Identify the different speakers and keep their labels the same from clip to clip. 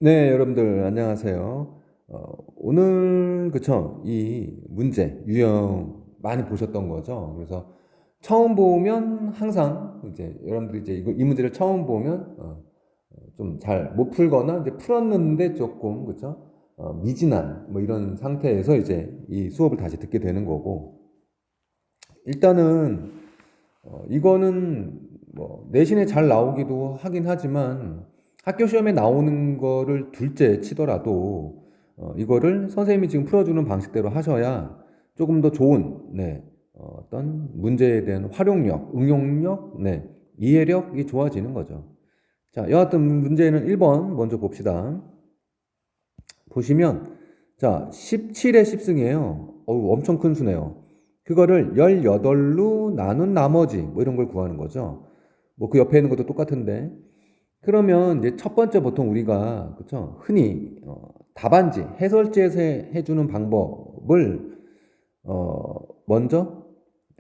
Speaker 1: 네, 여러분들 안녕하세요. 오늘 그쵸? 이 문제 유형 많이 보셨던 거죠. 그래서 처음 보면 항상 이제 여러분들이 이제 이 문제를 처음 보면 좀 잘 못 풀거나 이제 풀었는데 조금 그쵸? 미진한 뭐 이런 상태에서 이제 이 수업을 다시 듣게 되는 거고, 일단은 이거는 뭐 내신에 잘 나오기도 하긴 하지만 학교 시험에 나오는 거를 둘째 치더라도 이거를 선생님이 지금 풀어주는 방식대로 하셔야 조금 더 좋은 어떤 문제에 대한 활용력, 응용력, 이해력이 좋아지는 거죠. 자, 여하튼 문제는 1번 먼저 봅시다. 보시면 자 17의 10승이에요. 어우, 엄청 큰 수네요. 그거를 18로 나눈 나머지 뭐 이런 걸 구하는 거죠. 뭐 그 옆에 있는 것도 똑같은데, 그러면 이제 첫 번째 보통 우리가 그쵸 흔히 답안지 해설지에서 해주는 방법을 먼저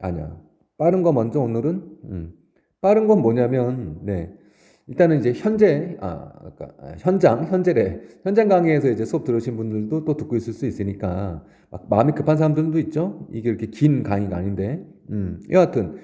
Speaker 1: 아니야, 빠른 거 먼저 오늘은. 빠른 건 뭐냐면 일단은 이제 현장래 현장 강의에서 이제 수업 들으신 분들도 또 듣고 있을 수 있으니까 막 마음이 급한 사람들도 있죠. 이게 이렇게 긴 강의가 아닌데. 여하튼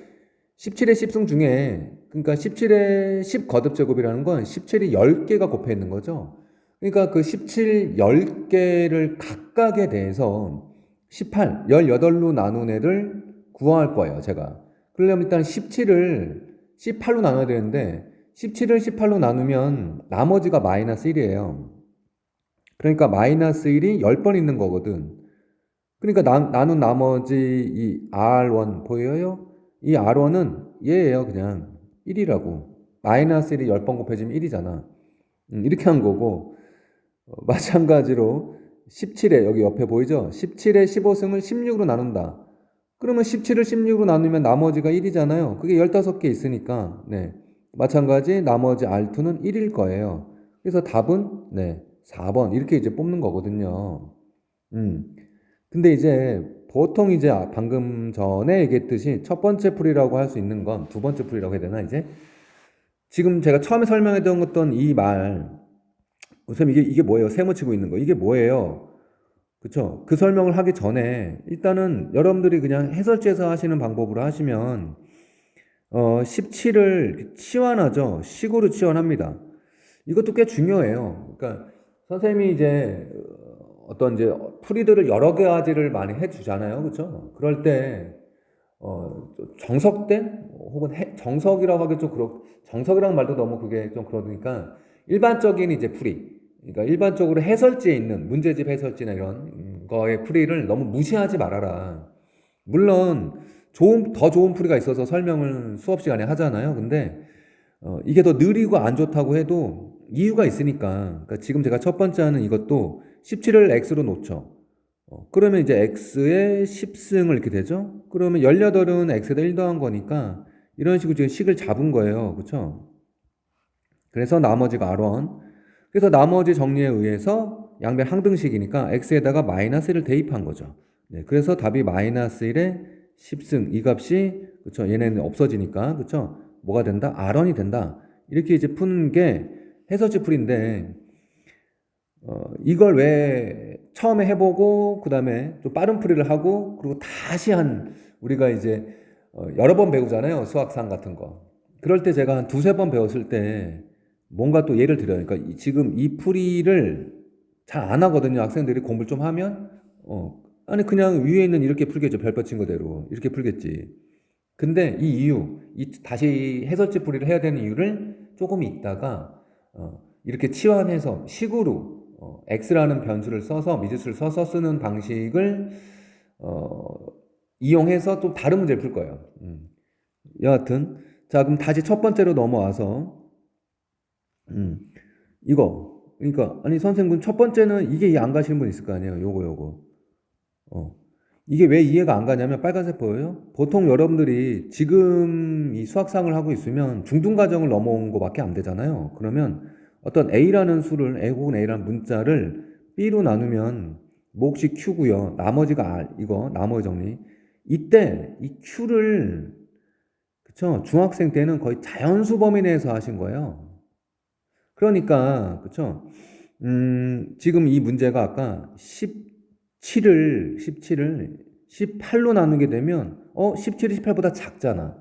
Speaker 1: 17의 10승 중에, 그러니까 17의 10 거듭 제곱이라는 건 17이 10개가 곱해 있는 거죠. 그러니까 그 17, 10개를 각각에 대해서 18, 18로 나눈 애를 구할 거예요, 제가. 그러려면 일단 17을 18로 나눠야 되는데 17을 18로 나누면 나머지가 마이너스 1이에요. 그러니까 마이너스 1이 10번 있는 거거든. 그러니까 나눈 나머지 이 R1 보여요? 이 R1은 얘예요, 그냥. 1이라고. 마이너스 1이 10번 곱해지면 1이잖아. 이렇게 한 거고, 마찬가지로 17에, 여기 옆에 보이죠? 17에 15승을 16으로 나눈다. 그러면 17을 16으로 나누면 나머지가 1이잖아요. 그게 15개 있으니까, 마찬가지 나머지 R2는 1일 거예요. 그래서 답은, 4번. 이렇게 이제 뽑는 거거든요. 음. 근데 이제 보통 이제 방금 전에 얘기했듯이 첫 번째 풀이라고 할 수 있는 건 두 번째 풀이라고 해야 되나, 이제? 지금 제가 처음에 설명했던 어떤 이 말, 선생님 이게 뭐예요? 세모 치고 있는 거. 이게 뭐예요? 그쵸? 그 설명을 하기 전에 일단은 여러분들이 그냥 해설지에서 하시는 방법으로 하시면 17을 치환하죠. 식으로 치환합니다. 이것도 꽤 중요해요. 그러니까 선생님이 이제 어떤 이제 풀이들을 여러 가지를 많이 해주잖아요. 그쵸? 그럴 때 정석된 혹은 정석이라고 하기 좀 정석이라는 말도 너무 그게 좀 그러니까 일반적인 이제 풀이, 그러니까 일반적으로 해설지에 있는 문제집 해설지나 이런 거의 풀이를 너무 무시하지 말아라. 물론 더 좋은 풀이가 있어서 설명을 수업 시간에 하잖아요. 근데 이게 더 느리고 안 좋다고 해도 이유가 있으니까. 그러니까 지금 제가 첫 번째 하는 이것도 17을 x로 놓죠. 그러면 이제 x의 10승을 이렇게 되죠. 그러면 18은 x에다 1 더한 거니까 이런 식으로 지금 식을 잡은 거예요. 그렇죠? 그래서 나머지가 R1. 그래서 나머지 정리에 의해서 양변 항등식이니까 x에다가 마이너스 1을 대입한 거죠. 그래서 답이 마이너스 1의 10승, 이 값이 그렇죠. 얘네는 없어지니까 그렇죠. 뭐가 된다? R1이 된다. 이렇게 이제 푸는 게 해설지 풀인데, 이걸 왜 처음에 해보고 그 다음에 좀 빠른 풀이를 하고 그리고 다시 우리가 이제 여러 번 배우잖아요, 수학상 같은 거. 그럴 때 제가 한 두세 번 배웠을 때 뭔가 또 예를 들어요. 그러니까 지금 이 풀이를 잘 안 하거든요, 학생들이. 공부를 좀 하면 아니 그냥 위에 있는 이렇게 풀겠죠, 별표 친 거대로 이렇게 풀겠지. 근데 이 다시 해설지 풀이를 해야 되는 이유를 조금 있다가 이렇게 치환해서 식으로 x라는 변수를 써서 미지수를 써서 쓰는 방식을 어, 이용해서 좀 다른 문제를 풀 거예요. 여하튼 자, 그럼 다시 첫 번째로 넘어와서 음, 이거 그러니까 아니 선생님, 첫 번째는 이게 이해 안 가시는 분 있을 거 아니에요. 요거 어. 이게 왜 이해가 안 가냐면, 빨간색 보여요? 보통 여러분들이 지금 이 수학상을 하고 있으면 중등과정을 넘어온 거밖에 안 되잖아요. 그러면 어떤 A라는 수를, A 혹은 A라는 문자를 B로 나누면 몫이 Q고요. 나머지가 R, 이거 나머지 정리. 이때 이 Q를 그쵸? 중학생 때는 거의 자연수 범위 내에서 하신 거예요. 그러니까 그쵸? 지금 이 문제가 아까 17을 18로 나누게 되면 17이 18보다 작잖아.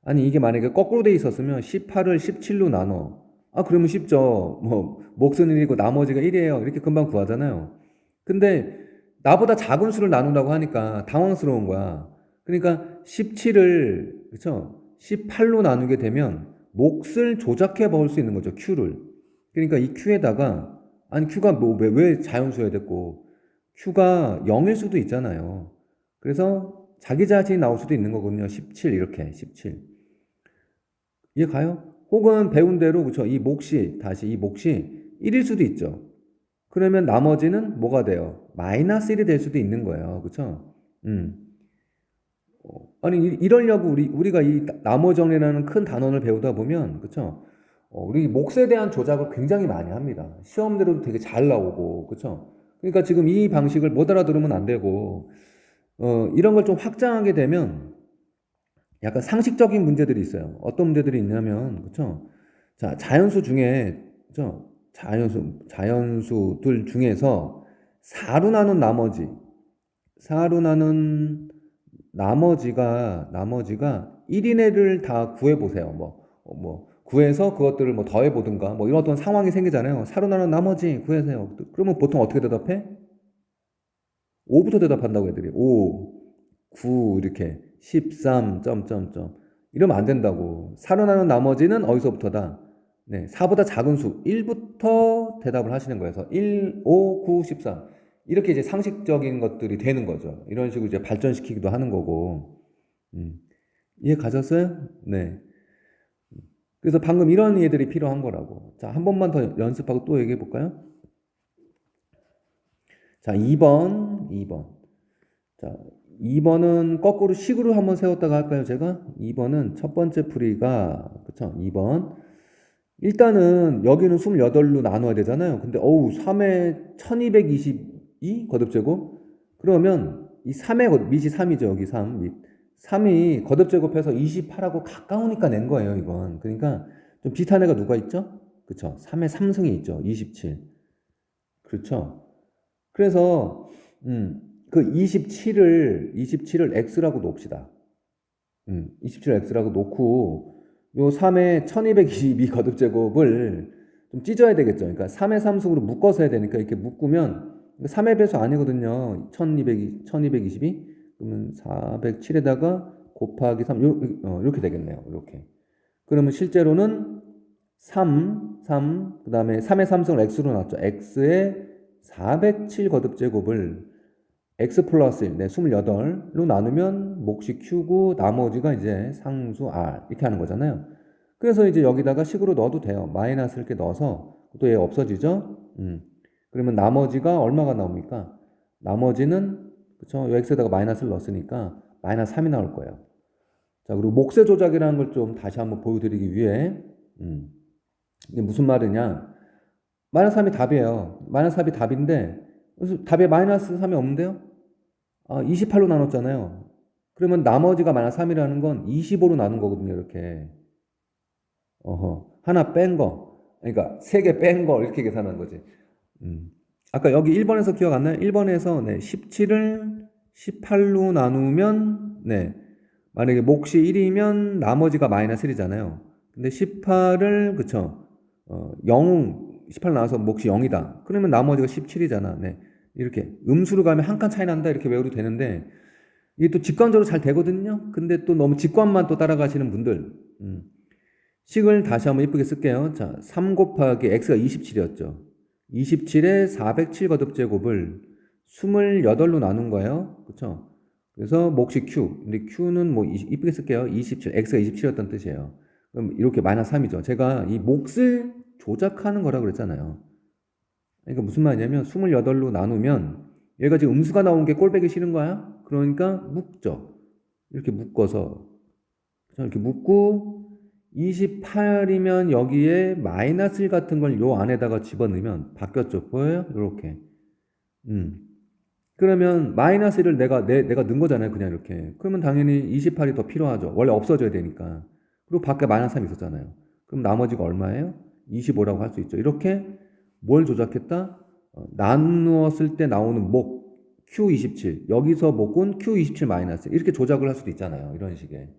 Speaker 1: 아니 이게 만약에 거꾸로 돼 있었으면 18을 17로 나눠. 그러면 쉽죠. 뭐 몫은 1이고 나머지가 1이에요. 이렇게 금방 구하잖아요. 근데 나보다 작은 수를 나눈다고 하니까 당황스러운 거야. 그러니까 17을 그쵸? 18로 나누게 되면 몫을 조작해 먹을 수 있는 거죠. Q를. 그러니까 이 Q에다가 아니 Q가 뭐 왜 자연수여야 됐고 Q가 0일 수도 있잖아요. 그래서 자기 자신이 나올 수도 있는 거거든요. 17 이렇게 17. 이해 가요? 혹은 배운 대로 그쵸? 이 몫이 다시 이 몫이 1일 수도 있죠. 그러면 나머지는 뭐가 돼요? 마이너스 1이 될 수도 있는 거예요. 그쵸? 음. 아니 이러려고 우리가 이 나머 정리라는 큰 단원을 배우다 보면 그쵸? 우리 몫에 대한 조작을 굉장히 많이 합니다. 시험대로도 되게 잘 나오고 그쵸? 그러니까 지금 이 방식을 못 알아들으면 안 되고 이런 걸 좀 확장하게 되면 약간 상식적인 문제들이 있어요. 어떤 문제들이 있냐면 그쵸? 자, 자연수 중에 그쵸? 자연수들 중에서 4로 나눈 나머지 4로 나눈 나머지가 1인애를 다 구해보세요. 구해서 그것들을 뭐 더해보든가, 뭐 이런 어떤 상황이 생기잖아요. 4로 나눈 나머지 구해세요. 그러면 보통 어떻게 대답해? 5부터 대답한다고 애들이. 5, 9, 이렇게. 13, 점점점. 이러면 안 된다고. 4로 나눈 나머지는 어디서부터다? 네, 4보다 작은 수 1부터 대답을 하시는 거예요. 그래서 1, 5, 9, 13. 이렇게 이제 상식적인 것들이 되는 거죠. 이런 식으로 이제 발전시키기도 하는 거고. 음. 이해 가셨어요? 네. 그래서 방금 이런 예들이 필요한 거라고. 자, 한 번만 더 연습하고 또 얘기해 볼까요? 자, 2번. 자, 2번은 거꾸로 식으로 한번 세웠다가 할까요, 제가? 2번은 첫 번째 풀이가, 그쵸? 2번. 일단은 여기는 28로 나눠야 되잖아요. 근데 3에 1222 거듭제곱? 그러면 이 3의 밑이 3이죠. 여기 3 밑. 3이 거듭제곱해서 28하고 가까우니까 낸 거예요, 이건. 그러니까 좀 비슷한 애가 누가 있죠? 그쵸? 3의 3승이 있죠. 27. 그렇죠? 그래서 그 27을 x라고 놓읍시다. 27을 x라고 놓고 요 3의 1222 거듭제곱을 좀 찢어야 되겠죠. 그러니까 3의 3승으로 묶어서 해야 되니까 이렇게 묶으면 3의 배수 아니거든요. 1222 그러면 407에다가 곱하기 3 이렇게 되겠네요. 이렇게. 그러면 실제로는 3, 그 다음에 3의 3승을 x로 놨죠. x의 407 거듭제곱을 x 플러스 1, 네, 28로 나누면 몫이 q고 나머지가 이제 상수 r 이렇게 하는 거잖아요. 그래서 이제 여기다가 식으로 넣어도 돼요. 마이너스 이렇게 넣어서 또 얘 없어지죠. 그러면 나머지가 얼마가 나옵니까? 나머지는 그쵸? x에다가 마이너스를 넣었으니까 마이너스 3이 나올 거예요. 자, 그리고 몫의 조작이라는 걸 좀 다시 한번 보여드리기 위해 이게 무슨 말이냐? 마이너스 3이 답이에요. 마이너스 3이 답인데 그래서 답에 마이너스 3이 없는데요? 28로 나눴잖아요. 그러면 나머지가 마이너스 3이라는 건 25로 나눈 거거든요. 이렇게. 하나 뺀 거. 그러니까 3개 뺀 거 이렇게 계산한 거지. 아까 여기 1번에서 기억 안 나요? 1번에서 17을 18로 나누면 만약에 몫이 1이면 나머지가 마이너스 1이잖아요. 근데 18을 그쵸? 18 나와서 몫이 0이다. 그러면 나머지가 17이잖아. 이렇게 음수로 가면 한 칸 차이 난다 이렇게 외워도 되는데 이게 또 직관적으로 잘 되거든요. 근데 또 너무 직관만 또 따라가시는 분들 식을 다시 한번 이쁘게 쓸게요. 자, 3 곱하기 x가 27이었죠. 27에 407 거듭제곱을 28로 나눈 거예요. 그렇죠? 그래서 몫이 q. 근데 q는 뭐 이쁘게 쓸게요. 27, x가 27이었던 뜻이에요. 그럼 이렇게 마이너스 3이죠. 제가 이 몫을 조작하는 거라고 그랬잖아요. 그러니까 무슨 말이냐면 28로 나누면 얘가 지금 음수가 나온 게 꼴배기 싫은 거야? 그러니까 묶죠. 이렇게 묶어서 이렇게 묶고 28이면 여기에 마이너스 1 같은 걸 요 안에다가 집어넣으면 바뀌었죠. 보여요? 이렇게. 그러면 마이너스 1을 내가 넣은 거잖아요. 그냥 이렇게. 그러면 당연히 28이 더 필요하죠. 원래 없어져야 되니까. 그리고 밖에 마이너스 3이 있었잖아요. 그럼 나머지가 얼마예요? 25라고 할 수 있죠. 이렇게 뭘 조작했다? 나누었을 때 나오는 목 Q27 여기서 목은 Q27 마이너스 이렇게 조작을 할 수도 있잖아요. 이런 식의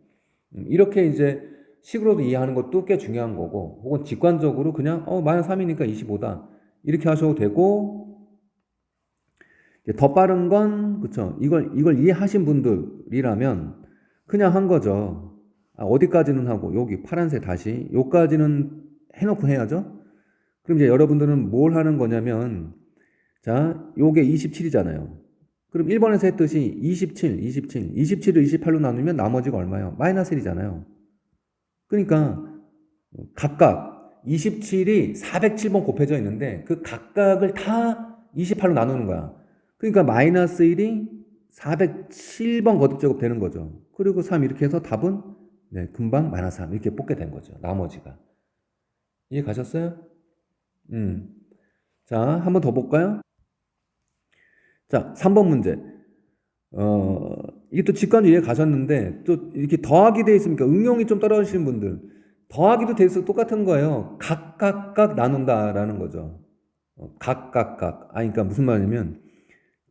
Speaker 1: 이렇게 이제 식으로도 이해하는 것도 꽤 중요한 거고 혹은 직관적으로 그냥 마이너스 3이니까 25다 이렇게 하셔도 되고 더 빠른 건 그쵸 이걸 이해하신 분들이라면 그냥 한 거죠. 어디까지는 하고 여기 파란색 다시 요까지는 해놓고 해야죠. 그럼 이제 여러분들은 뭘 하는 거냐면 자 요게 27이잖아요. 그럼 1번에서 했듯이 27을 28로 나누면 나머지가 얼마예요? 마이너스 1이잖아요. 그러니까 각각 27이 407번 곱해져 있는데 그 각각을 다 28로 나누는 거야. 그러니까 마이너스 1이 407번 거듭제곱 되는 거죠. 그리고 3 이렇게 해서 답은 네, 금방 마이너스 3 이렇게 뽑게 된 거죠. 나머지가. 이해 가셨어요? 자, 한 번 더 볼까요? 자, 3번 문제. 이게 또 직관적으로 이해 가셨는데 또 이렇게 더하기 돼 있으니까 응용이 좀 떨어지시는 분들 더하기도 돼 있어 똑같은 거예요. 각각 나눈다라는 거죠. 각각. 그러니까 무슨 말이냐면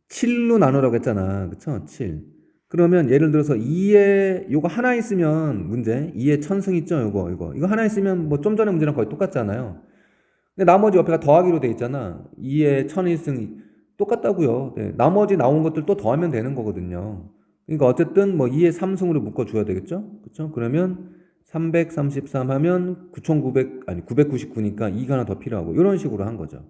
Speaker 1: 7로 나누라고 했잖아. 그쵸? 7. 그러면 예를 들어서 2에 요거 하나 있으면 문제 2에 천승 있죠? 이거 하나 있으면 뭐 좀 전에 문제랑 거의 똑같잖아요. 근데 나머지 옆에가 더하기로 돼 있잖아. 2에 천일승 똑같다고요. 네, 나머지 나온 것들 또 더하면 되는 거거든요. 그러니까 어쨌든 뭐 2에 3승으로 묶어줘야 되겠죠? 그쵸? 그러면 333 하면 999니까 2가 하나 더 필요하고 이런 식으로 한 거죠.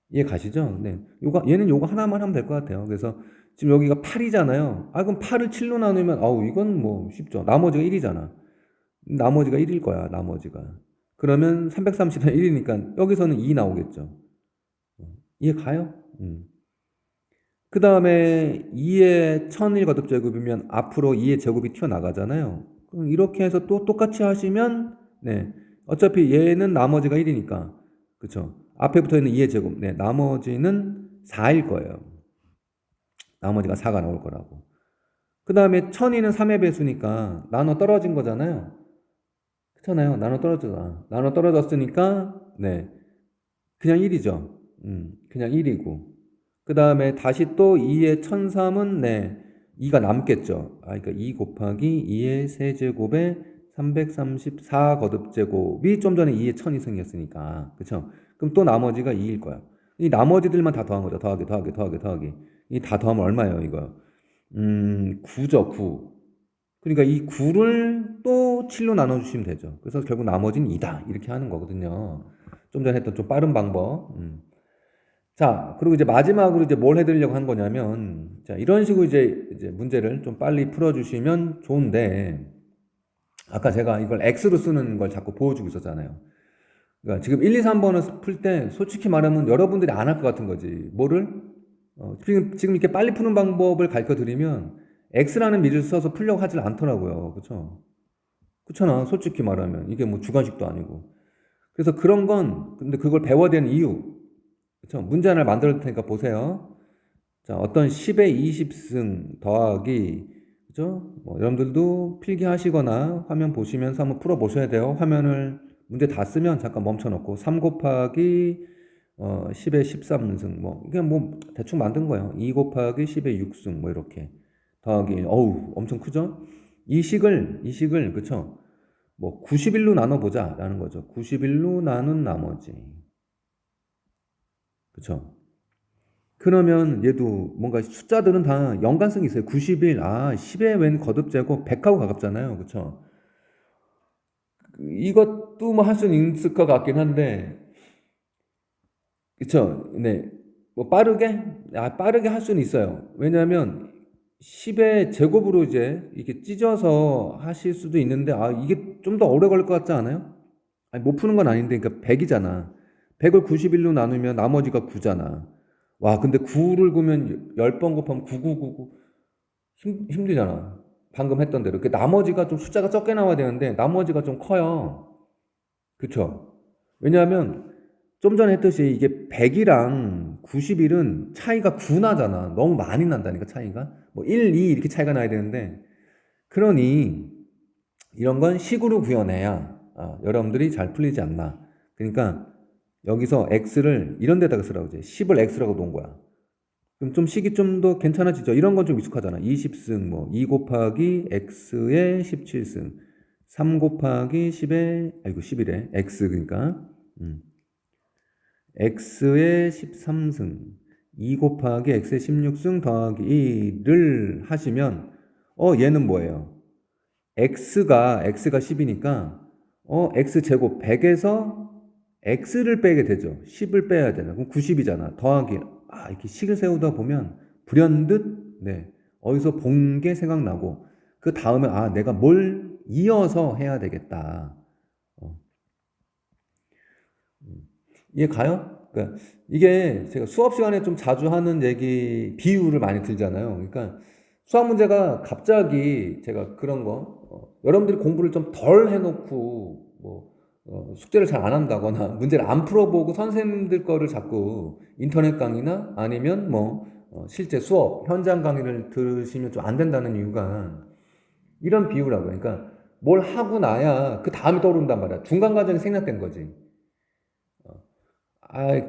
Speaker 1: 이해 가시죠? 네. 얘는 요거 하나만 하면 될 것 같아요. 그래서 지금 여기가 8이잖아요. 그럼 8을 7로 나누면 이건 뭐 쉽죠. 나머지가 1이잖아. 나머지가 1일 거야. 나머지가. 그러면 330은 1이니까 여기서는 2 나오겠죠. 이해 가요? 그 다음에 2의 1001 거듭제곱이면 앞으로 2의 제곱이 튀어나가잖아요. 그럼 이렇게 해서 또 똑같이 하시면 네. 어차피 얘는 나머지가 1이니까 그쵸? 앞에 붙어 있는 2의 제곱 네. 나머지는 4일 거예요. 나머지가 4가 나올 거라고. 그 다음에 1002는 3의 배수니까 나눠 떨어진 거잖아요. 그렇잖아요. 나눠 떨어졌으니까 네. 그냥 1이죠. 그냥 1이고. 그 다음에 다시 또 2의 1003은 네. 2가 남겠죠. 그러니까 2 곱하기 2의 세제곱에 334 거듭제곱이 좀 전에 2의 1002승이었으니까. 그쵸? 그럼 또 나머지가 2일 거야. 이 나머지들만 다 더한 거죠. 더하기. 이 다 더하면 얼마예요, 이거? 9죠, 9. 그러니까 이 9를 또 7로 나눠주시면 되죠. 그래서 결국 나머지는 2다. 이렇게 하는 거거든요. 좀 전에 했던 좀 빠른 방법. 자, 그리고 이제 마지막으로 이제 뭘 해드리려고 한 거냐면, 자, 이런 식으로 이제 문제를 좀 빨리 풀어주시면 좋은데, 아까 제가 이걸 X로 쓰는 걸 자꾸 보여주고 있었잖아요. 그러니까 지금 1, 2, 3번을 풀 때 솔직히 말하면 여러분들이 안 할 것 같은 거지. 뭐를? 지금 이렇게 빨리 푸는 방법을 가르쳐 드리면 X라는 미를 써서 풀려고 하질 않더라고요. 그쵸? 그렇잖아. 솔직히 말하면. 이게 뭐 주관식도 아니고. 그래서 그런 건, 근데 그걸 배워야 되는 이유. 그쵸? 문제 하나를 만들어 줄 테니까 보세요. 자, 어떤 10의 20승 더하기, 그죠? 뭐, 여러분들도 필기하시거나 화면 보시면서 한번 풀어보셔야 돼요. 화면을 문제 다 쓰면 잠깐 멈춰놓고 3 곱하기 10의 13승 뭐 이게 뭐 대충 만든 거예요. 2 곱하기 10의 6승 뭐 이렇게 더하기 1. 어우 엄청 크죠? 이 식을 그쵸? 뭐 91로 나눠보자 라는 거죠. 91로 나눈 나머지 그쵸? 그러면 얘도 뭔가 숫자들은 다 연관성이 있어요. 91, 10의 웬 거듭제곱 100하고 가깝잖아요. 그쵸? 이것도 뭐 할 수는 있을 것 같긴 한데 그쵸? 네. 뭐 빠르게 할 수는 있어요. 왜냐하면 10의 제곱으로 이제 이렇게 찢어서 하실 수도 있는데 이게 좀 더 오래 걸릴 것 같지 않아요? 아니 못 푸는 건 아닌데 그러니까 100이잖아. 100을 91로 나누면 나머지가 9잖아. 와 근데 9를 구면 10번 곱하면 9999 힘들잖아. 방금 했던 대로. 그 나머지가 좀 숫자가 적게 나와야 되는데 나머지가 좀 커요. 그쵸? 왜냐하면 좀 전에 했듯이 이게 100이랑 91은 차이가 9 나잖아. 너무 많이 난다니까 차이가. 뭐 1, 2 이렇게 차이가 나야 되는데 그러니 이런 건 식으로 구현해야 여러분들이 잘 풀리지 않나. 그러니까 여기서 x를 이런 데다가 쓰라고 이제 10을 x라고 놓은 거야. 그럼 좀 식이 좀 더 괜찮아지죠. 이런 건 좀 익숙하잖아. 20승 뭐 2 곱하기 x의 17승 3 곱하기 10의 아이고 11에 x 그러니까 x의 13승 2 곱하기 x의 16승 더하기 1을 하시면 얘는 뭐예요? x가 10이니까 x제곱 100에서 x를 빼게 되죠. 10을 빼야 되나? 그럼 90이잖아. 더하기 이렇게 식을 세우다 보면 불현듯 어디서 본 게 생각나고 그 다음에 내가 뭘 이어서 해야 되겠다. 어, 이해 가요? 그러니까 이게 제가 수업 시간에 좀 자주 하는 얘기 비유를 많이 들잖아요. 그러니까 수학 문제가 갑자기 제가 그런 거 여러분들이 공부를 좀 덜 해놓고 뭐 숙제를 잘 안 한다거나 문제를 안 풀어보고 선생님들 거를 자꾸 인터넷 강의나 아니면 뭐 실제 수업 현장 강의를 들으시면 좀 안 된다는 이유가 이런 비유라고. 그러니까 뭘 하고 나야 그 다음이 떠오른단 말이야. 중간 과정이 생략된 거지.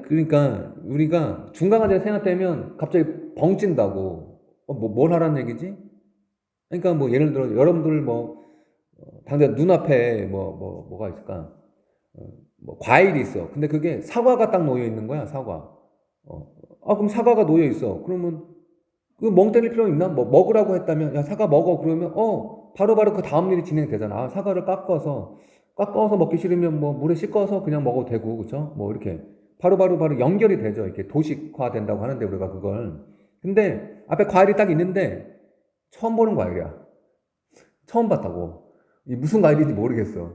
Speaker 1: 그러니까 우리가 중간 과정이 생략되면 갑자기 벙찐다고. 뭘 하라는 얘기지? 그러니까 뭐 예를 들어 여러분들 뭐 당장 눈앞에 뭐가 있을까? 뭐 과일이 있어. 근데 그게 사과가 딱 놓여 있는 거야, 사과. 그럼 사과가 놓여 있어. 그러면 그 멍 때릴 필요 있나? 뭐 먹으라고 했다면 야 사과 먹어 그러면 바로바로 그 다음 일이 진행되잖아. 사과를 깎아서 먹기 싫으면 뭐 물에 씻어서 그냥 먹어도 되고 그쵸? 뭐 이렇게 바로 연결이 되죠. 이렇게 도식화 된다고 하는데 우리가 그걸. 근데 앞에 과일이 딱 있는데 처음 보는 과일이야. 처음 봤다고. 이 무슨 과일인지 모르겠어.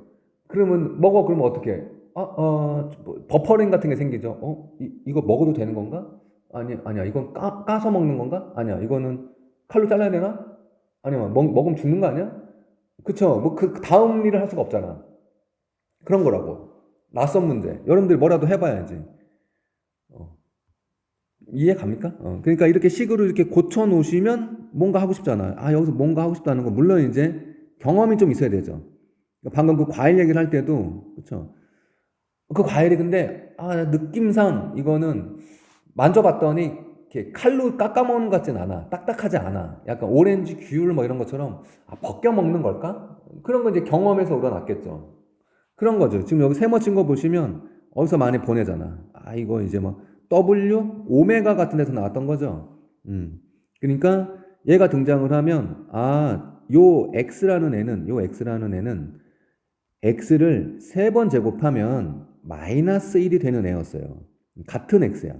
Speaker 1: 그러면 먹어 그러면 어떻게? 뭐 버퍼링 같은 게 생기죠. 이거 먹어도 되는 건가? 아니야. 이건 까서 먹는 건가? 아니야. 이거는 칼로 잘라야 되나? 아니면 먹으면 죽는 거 아니야? 그쵸. 뭐 그 다음 일을 할 수가 없잖아. 그런 거라고. 낯선 문제. 여러분들이 뭐라도 해봐야지. 어, 이해 갑니까? 그러니까 이렇게 식으로 이렇게 고쳐 놓으시면 뭔가 하고 싶잖아요. 여기서 뭔가 하고 싶다는 건 물론 이제 경험이 좀 있어야 되죠. 방금 그 과일 얘기를 할 때도 그쵸. 그 과일이 근데 느낌상 이거는 만져봤더니 이렇게 칼로 깎아 먹는 것 같진 않아. 딱딱하지 않아. 약간 오렌지 귤 뭐 이런 것처럼 벗겨 먹는 걸까? 그런 거 이제 경험에서 우러났겠죠. 그런 거죠. 지금 여기 세모 친 거 보시면 어디서 많이 보내잖아. 이거 이제 뭐 W 오메가 같은 데서 나왔던 거죠. 그러니까 얘가 등장을 하면 요 X라는 애는 X를 세 번 제곱하면 마이너스 1이 되는 애였어요. 같은 X야.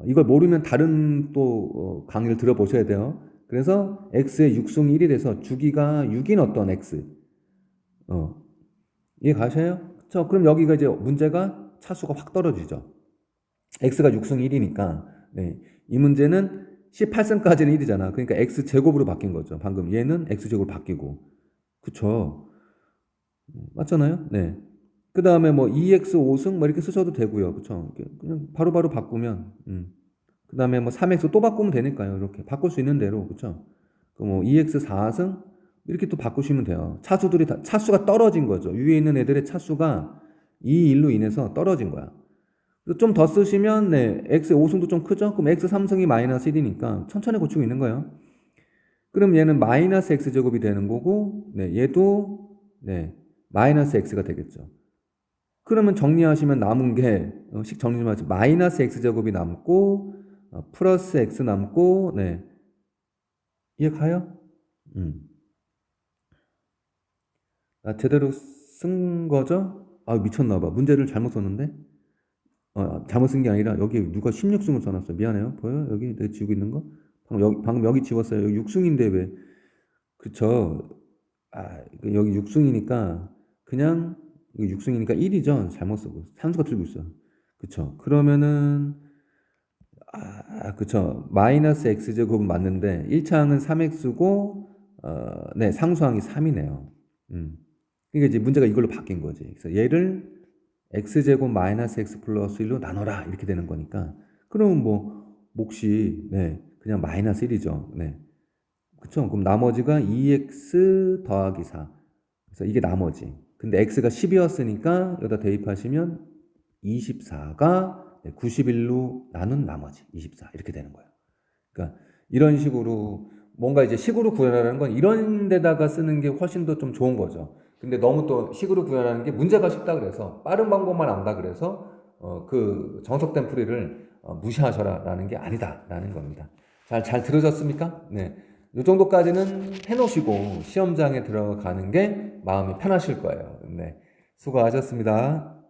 Speaker 1: 이걸 모르면 다른 또 강의를 들어보셔야 돼요. 그래서 X의 6승 1이 돼서 주기가 6인 어떤 X. 어, 이해 가셔요? 그쵸? 그럼 여기가 이제 문제가 차수가 확 떨어지죠. X가 6승 1이니까. 네. 이 문제는 18승까지는 1이잖아. 그러니까 X 제곱으로 바뀐 거죠. 방금 얘는 X 제곱으로 바뀌고. 그쵸? 맞잖아요? 네. 그 다음에 뭐 2x 5승 뭐 이렇게 쓰셔도 되고요. 그쵸? 그냥 바로바로 바꾸면, 그 다음에 뭐 3x 또 바꾸면 되니까요. 이렇게 바꿀 수 있는 대로. 그쵸? 그 뭐 2x 4승 이렇게 또 바꾸시면 돼요. 차수가 떨어진 거죠. 위에 있는 애들의 차수가 이 일로 인해서 떨어진 거야. 좀 더 쓰시면, x 5승도 좀 크죠? 그럼 x 3승이 마이너스 1이니까 천천히 고치고 있는 거예요. 그럼 얘는 마이너스 x제곱이 되는 거고, 얘도, 마이너스 x가 되겠죠. 그러면 정리하시면 남은 게 식 정리 좀 하지. 마이너스 x제곱이 남고 플러스 x 남고 이해 가요? 음. 제대로 쓴 거죠? 미쳤나 봐. 문제를 잘못 썼는데? 잘못 쓴 게 아니라 여기 누가 16승을 써놨어. 미안해요. 보여요? 여기 내가 지우고 있는 거? 방금 여기 지웠어요. 여기 6승인데 왜? 그쵸? 여기 6승이니까 그냥 이거 6승이니까 1이죠. 잘못 쓰고 산수가 틀리고 있어. 그쵸? 그러면은 그쵸. 마이너스 x제곱은 맞는데 1차항은 3x고 상수항이 3이네요. 그러니까 이제 문제가 이걸로 바뀐 거지. 그래서 얘를 x제곱 마이너스 x 플러스 1로 나눠라 이렇게 되는 거니까 그러면 뭐 몫이 그냥 마이너스 1이죠. 그쵸? 그럼 나머지가 2x 더하기 4. 그래서 이게 나머지. 근데 x가 10이었으니까 여기다 대입하시면 24가 91로 나눈 나머지 24 이렇게 되는 거예요. 그러니까 이런 식으로 뭔가 이제 식으로 구현하라는 건 이런 데다가 쓰는 게 훨씬 더 좀 좋은 거죠. 근데 너무 또 식으로 구현하는 게 문제가 쉽다 그래서 빠른 방법만 안다 그래서 그 정석된 풀이를 무시하셔라라는 게 아니다라는 겁니다. 잘 들으셨습니까? 네. 이 정도까지는 해놓으시고 시험장에 들어가는 게 마음이 편하실 거예요. 네. 수고하셨습니다.